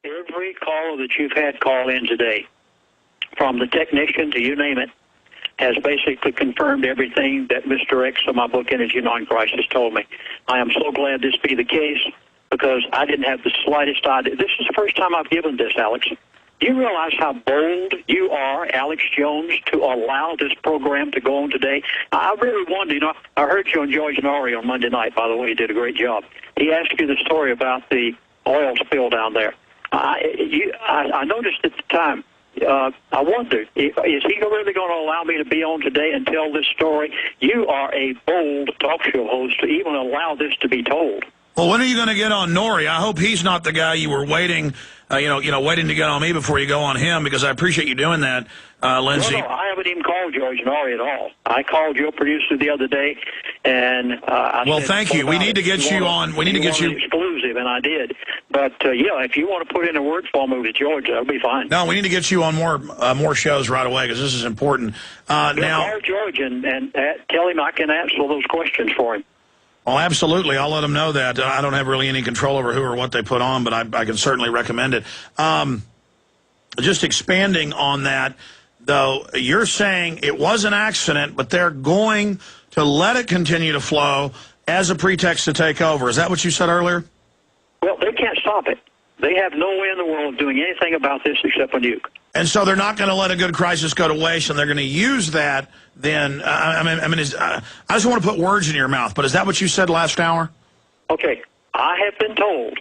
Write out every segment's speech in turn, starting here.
Every caller that you've had call in today, from the technician to you name it, has basically confirmed everything that Mr. X of my book, Energy Non-Crisis, told me. I am so glad this be the case because I didn't have the slightest idea. This is the first time I've given this, Alex. Do you realize how bold you are, Alex Jones, to allow this program to go on today? I really wonder, I heard you on George Norrie on Monday night, by the way. You did a great job. He asked you the story about the oil spill down there. I noticed at the time, I wondered, is he really going to allow me to be on today and tell this story? You are a bold talk show host to even allow this to be told. Well, when are you going to get on Norrie? I hope he's not the guy you were waiting, waiting to get on me before you go on him, because I appreciate you doing that, Lindsey. No, I haven't even called George Norrie at all. I called your producer the other day, and well, thank you. We need to get you on. We need to get you exclusive, and I did. But yeah, if you want to put in a word for me with George, that'll be fine. No, we need to get you on more shows right away because this is important. Now, call George and tell him I can answer those questions for him. Oh, absolutely. I'll let them know that. I don't have really any control over who or what they put on, but I can certainly recommend it. Just expanding on that, though, you're saying it was an accident, but they're going to let it continue to flow as a pretext to take over. Is that what you said earlier? Well, they can't stop it. They have no way in the world of doing anything about this except a nuke. And so they're not going to let a good crisis go to waste, and they're going to use that then. I just want to put words in your mouth, but is that what you said last hour? Okay. I have been told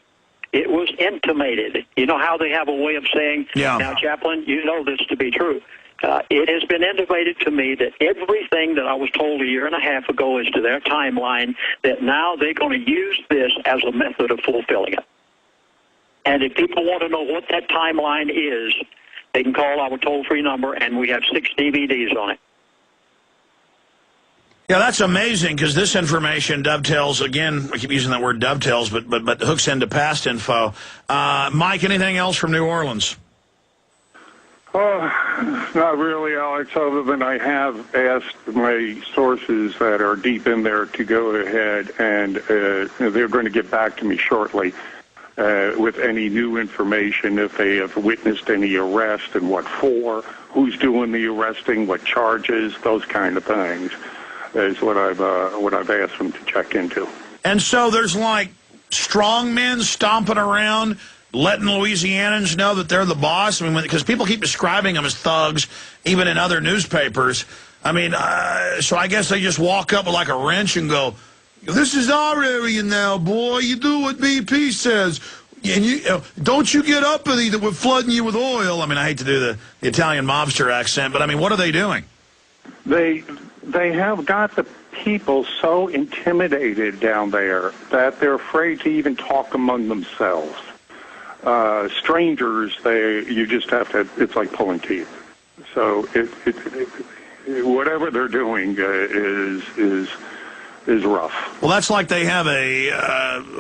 it was intimated. You know how they have a way of saying, yeah. Now, Chaplain, you know this to be true. It has been intimated to me that everything that I was told a year and a half ago as to their timeline, that now they're going to use this as a method of fulfilling it. And if people want to know what that timeline is, they can call our toll-free number, and we have 6 DVDs on it. Yeah, that's amazing, because this information dovetails, again, I keep using that word dovetails, but hooks into past info. Mike, anything else from New Orleans? Not really, Alex, other than I have asked my sources that are deep in there to go ahead, and they're going to get back to me shortly with any new information, if they have witnessed any arrest and what for, who's doing the arresting, what charges, those kind of things is what I've asked them to check into. And so there's like strong men stomping around, letting Louisianans know that they're the boss. I mean, because people keep describing them as thugs, even in other newspapers. I mean, so I guess they just walk up with like a wrench and go, "This is our area now, boy. You do what BP says. And don't you get up with it. We're flooding you with oil." I mean, I hate to do the Italian mobster accent, but I mean, what are they doing? They have got the people so intimidated down there that they're afraid to even talk among themselves. Strangers, you just have to, it's like pulling teeth. So whatever they're doing is rough. Well, that's like they have a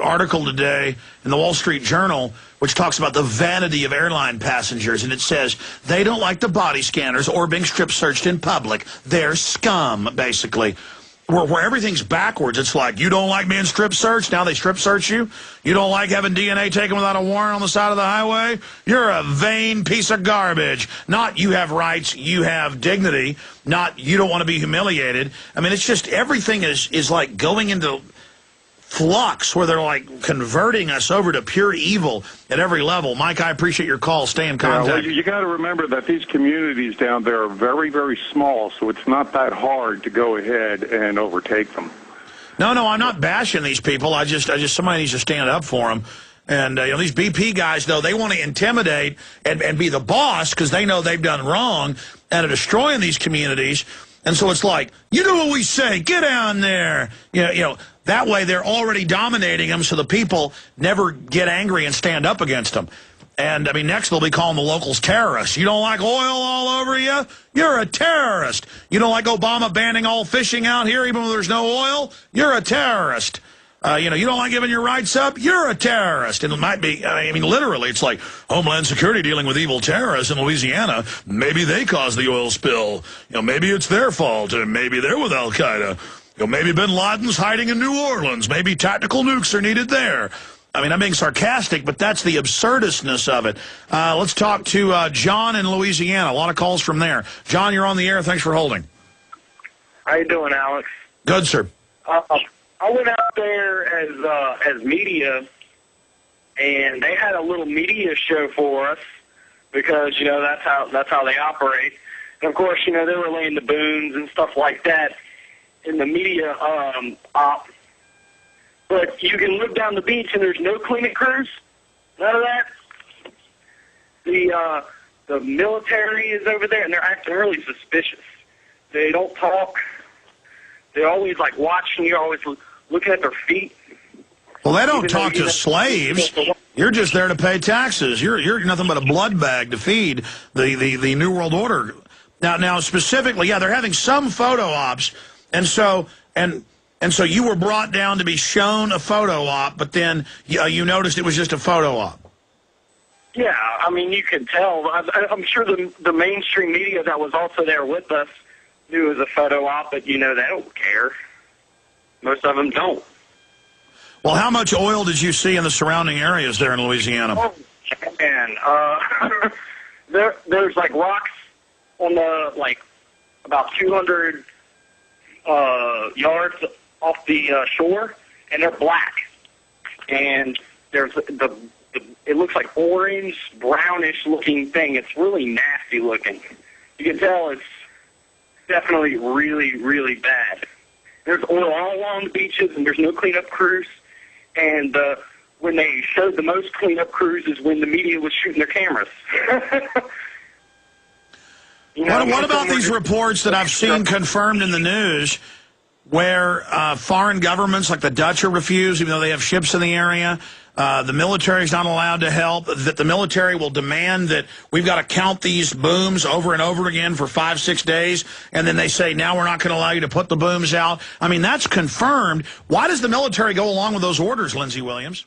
article today in the Wall Street Journal which talks about the vanity of airline passengers, and it says they don't like the body scanners or being strip searched in public. They're scum, basically. Where everything's backwards. It's like, you don't like being strip searched, now they strip search you? You don't like having DNA taken without a warrant on the side of the highway? You're a vain piece of garbage. Not you have rights, you have dignity. Not you don't want to be humiliated. I mean, it's just everything is like going into flux where they're like converting us over to pure evil at every level. Mike, I appreciate your call. Stay in contact. Well, you got to remember that these communities down there are very, very small, so it's not that hard to go ahead and overtake them. No, I'm not bashing these people. I just somebody needs to stand up for them. And these BP guys, though, they want to intimidate and be the boss because they know they've done wrong and are destroying these communities. And so it's like, you do what we say, get down there. That way they're already dominating them, so the people never get angry and stand up against them. And, I mean, next they'll be calling the locals terrorists. You don't like oil all over you? You're a terrorist. You don't like Obama banning all fishing out here even though there's no oil? You're a terrorist. You don't like giving your rights up? You're a terrorist. And it might be, I mean, literally, it's like Homeland Security dealing with evil terrorists in Louisiana. Maybe they caused the oil spill. Maybe it's their fault, or maybe they're with Al-Qaeda. Maybe bin Laden's hiding in New Orleans. Maybe tactical nukes are needed there. I mean, I'm being sarcastic, but that's the absurdistness of it. Let's talk to John in Louisiana. A lot of calls from there. John, you're on the air. Thanks for holding. How you doing, Alex? Good, sir. I went out there as media, and they had a little media show for us because that's how they operate. And of course, they were laying the booms and stuff like that in the media op. But you can look down the beach and there's no cleaning crews, none of that. The military is over there and they're acting really suspicious. They don't talk. They're always like watching you, always looking at their feet. Well, they don't talk to slaves. You're just there to pay taxes. You're nothing but a blood bag to feed the New World Order. Now specifically, yeah, they're having some photo ops, and so you were brought down to be shown a photo op, but then you noticed it was just a photo op. Yeah, I mean, you can tell. I'm sure the mainstream media that was also there with us knew it was a photo op, but they don't care. Most of them don't. Well, how much oil did you see in the surrounding areas there in Louisiana? Oh, man, there's like rocks on the about 200 yards off the shore, and they're black. And there's it looks like orange, brownish looking thing. It's really nasty looking. You can tell it's definitely really, really bad. There's oil all along the beaches, and there's no cleanup crews. And when they showed the most cleanup crews is when the media was shooting their cameras. What about these reports that I've seen confirmed in the news where foreign governments like the Dutch are refused, even though they have ships in the area? The military is not allowed to help, that the military will demand that we've got to count these booms over and over again for 5-6 days, and then they say, now we're not going to allow you to put the booms out. I mean, that's confirmed. Why does the military go along with those orders, Lindsey Williams?